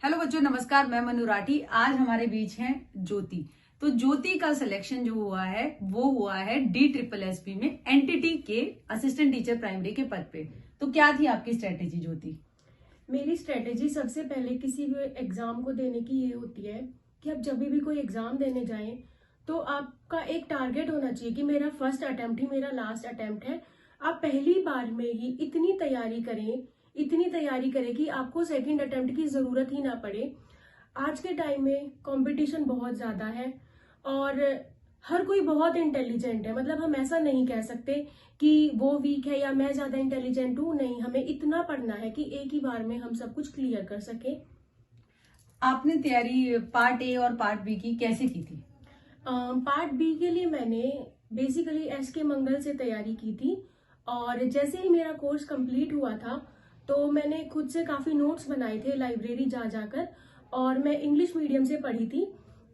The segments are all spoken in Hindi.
हेलो बच्चों, नमस्कार। मैं मनु राठी। आज हमारे बीच हैं ज्योति। तो ज्योति का सिलेक्शन जो हुआ है वो हुआ है DSSB में एनटीटी के असिस्टेंट टीचर प्राइमरी के पद पे। तो क्या थी आपकी स्ट्रेटेजी ज्योति? मेरी स्ट्रेटेजी सबसे पहले किसी भी एग्जाम को देने की ये होती है कि आप जब भी कोई एग्जाम देने जाएं तो आपका एक टारगेट होना चाहिए कि मेरा फर्स्ट अटेम्प्ट ही मेरा लास्ट अटेम्प्ट है। आप पहली बार में ही इतनी तैयारी करें कि आपको सेकंड अटेम्प्ट की जरूरत ही ना पड़े। आज के टाइम में कंपटीशन बहुत ज्यादा है और हर कोई बहुत इंटेलिजेंट है। मतलब हम ऐसा नहीं कह सकते कि वो वीक है या मैं ज्यादा इंटेलिजेंट हूँ। नहीं, हमें इतना पढ़ना है कि एक ही बार में हम सब कुछ क्लियर कर सके। आपने तैयारी पार्ट ए और पार्ट बी की कैसे की थी? पार्ट बी के लिए मैंने बेसिकली SK मंगल से तैयारी की थी और जैसे ही मेरा कोर्स कंप्लीट हुआ था तो मैंने खुद से काफी नोट्स बनाए थे लाइब्रेरी जा जाकर। और मैं इंग्लिश मीडियम से पढ़ी थी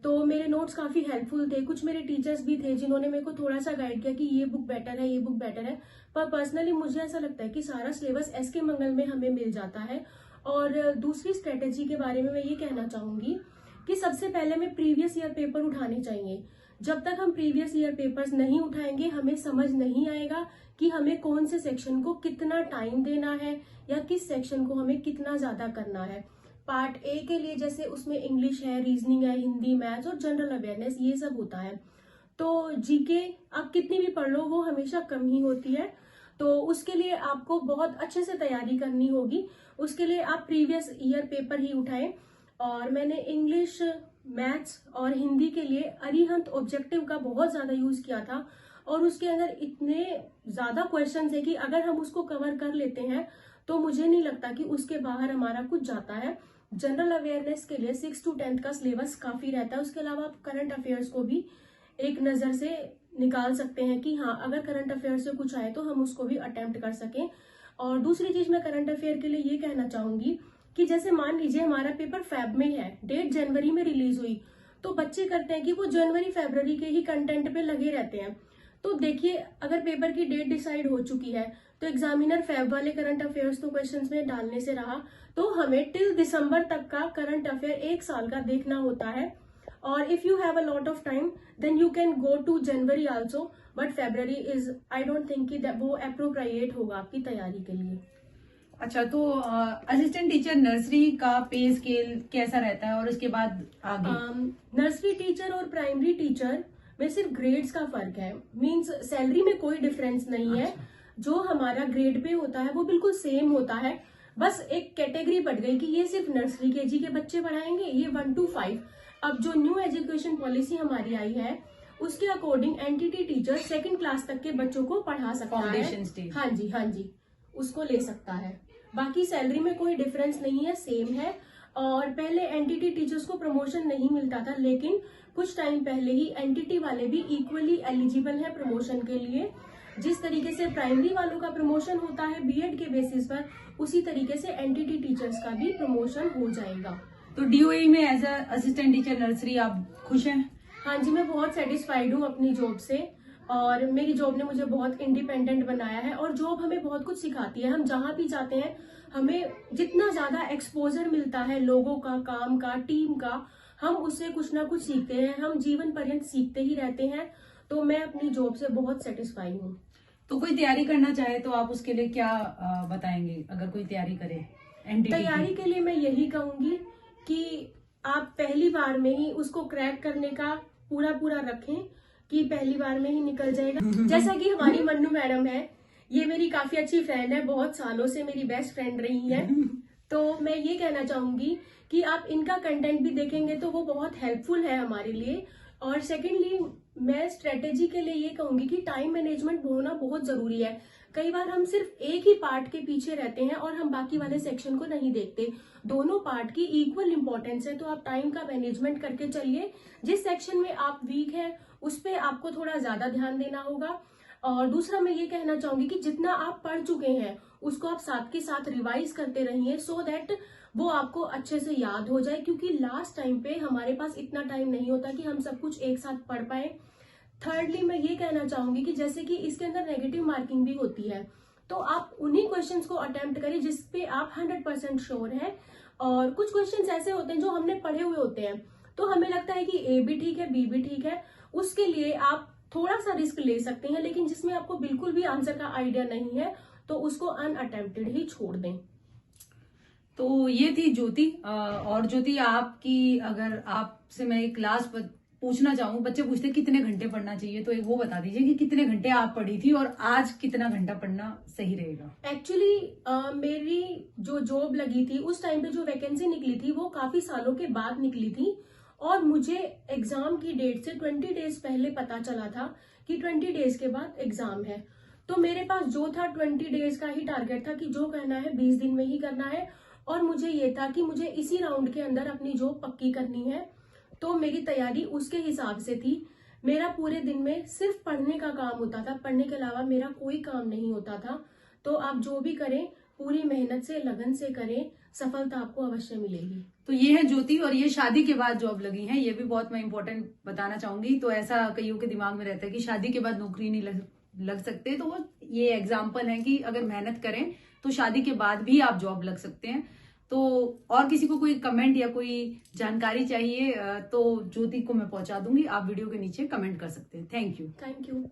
तो मेरे नोट्स काफी हेल्पफुल थे। कुछ मेरे टीचर्स भी थे जिन्होंने मेरे को थोड़ा सा गाइड किया कि ये बुक बेटर है, ये बुक बेटर है। पर पर्सनली मुझे ऐसा लगता है कि सारा सिलेबस SK मंगल में हमें मिल जाता है। और दूसरी स्ट्रेटेजी के बारे में मैं ये कहना चाहूंगी कि सबसे पहले हमें प्रीवियस ईयर पेपर उठाने चाहिए। जब तक हम प्रीवियस ईयर पेपर्स नहीं उठाएंगे हमें समझ नहीं आएगा कि हमें कौन से सेक्शन को कितना टाइम देना है या किस सेक्शन को हमें कितना ज्यादा करना है। पार्ट ए के लिए जैसे उसमें इंग्लिश है, रीजनिंग है, हिंदी, मैथ्स और जनरल अवेयरनेस ये सब होता है। तो जीके आप कितनी भी पढ़ लो वो हमेशा कम ही होती है। तो उसके लिए आपको बहुत अच्छे से तैयारी करनी होगी। उसके लिए आप प्रीवियस ईयर पेपर ही उठाएं। और मैंने इंग्लिश, मैथ्स और हिंदी के लिए अरिहंत ऑब्जेक्टिव का बहुत ज्यादा यूज किया था और उसके अंदर इतने ज्यादा क्वेश्चंस है कि अगर हम उसको कवर कर लेते हैं तो मुझे नहीं लगता कि उसके बाहर हमारा कुछ जाता है। जनरल अवेयरनेस के लिए 6 to 10 का सिलेबस काफी रहता है। उसके अलावा आप करंट अफेयर्स को भी एक नजर से निकाल सकते हैं कि हाँ, अगर करंट अफेयर से कुछ आए तो हम उसको भी अटेम्प्ट कर सकें। और दूसरी चीज मैं करंट अफेयर के लिए ये कहना चाहूंगी कि जैसे मान लीजिए हमारा पेपर फेब में है, डेट जनवरी में रिलीज हुई, तो बच्चे करते हैं कि वो जनवरी फरवरी के ही कंटेंट पे लगे रहते हैं। तो देखिए, अगर पेपर की डेट डिसाइड हो चुकी है तो एग्जामिनर फेब वाले करंट अफेयर्स तो क्वेश्चंस में डालने से रहा, तो हमें टिल दिसंबर तक का करंट अफेयर एक साल का देखना होता है। और if you have a lot of time then you can go to January also, but February is I don't think कि वो अप्रोप्रिएट होगा आपकी तैयारी के लिए। अच्छा, तो असिस्टेंट टीचर नर्सरी का पे स्केल कैसा रहता है और उसके बाद आगे? नर्सरी टीचर और प्राइमरी टीचर में सिर्फ ग्रेड्स का फर्क है। मींस सैलरी में कोई डिफरेंस नहीं है। जो हमारा ग्रेड पे होता है वो बिल्कुल सेम होता है। बस एक कैटेगरी बढ़ गई कि ये सिर्फ नर्सरी केजी के बच्चे पढ़ाएंगे, ये 1 to 5। अब जो न्यू एजुकेशन पॉलिसी हमारी आई है उसके according entity teacher 2nd class तक के बच्चों को पढ़ा सकता है। हाँ जी, उसको ले सकता है। बाकी सैलरी में कोई डिफरेंस नहीं है, सेम है। और पहले एनटीटी टीचर्स को प्रमोशन नहीं मिलता था, लेकिन कुछ टाइम पहले ही एनटीटी वाले भी इक्वली एलिजिबल है प्रमोशन के लिए। जिस तरीके से प्राइमरी वालों का प्रमोशन होता है बीएड के बेसिस पर, उसी तरीके से एनटीटी टीचर्स का भी प्रमोशन हो जाएगा। तो डीओई में एज असिस्टेंट टीचर नर्सरी आप खुश हैं? हाँ जी, मैं बहुत सेटिस्फाइड हूँ अपनी जॉब से। और मेरी जॉब ने मुझे बहुत इंडिपेंडेंट बनाया है और जॉब हमें बहुत कुछ सिखाती है। हम जहाँ भी जाते हैं हमें जितना ज्यादा एक्सपोजर मिलता है लोगों का, काम का, टीम का, हम उससे कुछ ना कुछ सीखते हैं। हम जीवन पर्यंत सीखते ही रहते हैं। तो मैं अपनी जॉब से बहुत सेटिस्फाई हूँ। तो कोई तैयारी करना चाहे तो आप उसके लिए क्या बताएंगे? अगर कोई तैयारी करे तैयारी के लिए मैं यही कहूंगी कि आप पहली बार में ही उसको क्रैक करने का पूरा रखें कि पहली बार में ही निकल जाएगा। जैसा कि हमारी मन्नू मैडम है, ये मेरी काफी अच्छी फ्रेंड है, बहुत सालों से मेरी बेस्ट फ्रेंड रही है। तो मैं ये कहना चाहूंगी कि आप इनका कंटेंट भी देखेंगे तो वो बहुत हेल्पफुल है हमारे लिए। और सेकेंडली मैं स्ट्रेटेजी के लिए ये कहूंगी कि टाइम मैनेजमेंट होना बहुत जरूरी है। कई बार हम सिर्फ एक ही पार्ट के पीछे रहते हैं और हम बाकी वाले सेक्शन को नहीं देखते। दोनों पार्ट की इक्वल इंपॉर्टेंस है, तो आप टाइम का मैनेजमेंट करके चलिए। जिस सेक्शन में आप वीक है उस पर आपको थोड़ा ज्यादा ध्यान देना होगा। और दूसरा मैं ये कहना चाहूंगी कि जितना आप पढ़ चुके हैं उसको आप साथ के साथ रिवाइज करते रहिए, सो दैट वो आपको अच्छे से याद हो जाए। क्योंकि लास्ट टाइम पे हमारे पास इतना टाइम नहीं होता कि हम सब कुछ एक साथ पढ़ पाए। थर्डली मैं ये कहना चाहूंगी कि जैसे कि इसके अंदर नेगेटिव मार्किंग भी होती है, तो आप उन्हीं क्वेश्चंस को अटेम्प्ट करिए जिसपे आप 100% श्योर है। और कुछ क्वेश्चंस ऐसे होते हैं जो हमने पढ़े हुए होते हैं, तो हमें लगता है कि ए भी ठीक है, बी भी ठीक है, उसके लिए आप थोड़ा सा रिस्क ले सकते हैं। लेकिन जिसमें आपको बिल्कुल भी आंसर का आइडिया नहीं है तो उसको अनअटेम्प्टेड ही छोड़ दें। तो ये थी ज्योति। और ज्योति, आपकी अगर आपसे मैं एक लास्ट पूछना चाहूँ, बच्चे पूछते हैं कितने घंटे पढ़ना चाहिए, तो एक वो बता दीजिए कि कितने घंटे आप पढ़ी थी और आज कितना घंटा पढ़ना सही रहेगा। एक्चुअली मेरी जो जॉब लगी थी उस टाइम पे जो वैकेंसी निकली थी वो काफी सालों के बाद निकली थी, और मुझे एग्जाम की डेट से 20 डेज पहले पता चला था कि 20 डेज के बाद एग्जाम है। तो मेरे पास जो था 20 डेज का ही टारगेट था कि जो करना है 20 दिन में ही करना है, और मुझे ये था कि मुझे इसी राउंड के अंदर अपनी जॉब पक्की करनी है। तो मेरी तैयारी उसके हिसाब से थी। मेरा पूरे दिन में सिर्फ पढ़ने का काम होता था, पढ़ने के अलावा मेरा कोई काम नहीं होता था। तो आप जो भी करें पूरी मेहनत से, लगन से करें, सफलता आपको अवश्य मिलेगी। तो ये है ज्योति, और ये शादी के बाद जॉब लगी है, ये भी बहुत मैं इंपॉर्टेंट बताना चाहूंगी। तो ऐसा कईयों के दिमाग में रहता है कि शादी के बाद नौकरी नहीं लग सकते, तो वो ये एग्जाम्पल है कि अगर मेहनत करें तो शादी के बाद भी आप जॉब लग सकते हैं। तो और किसी को कोई कमेंट या कोई जानकारी चाहिए तो ज्योति को मैं पहुंचा दूंगी, आप वीडियो के नीचे कमेंट कर सकते हैं। Thank you. Thank you.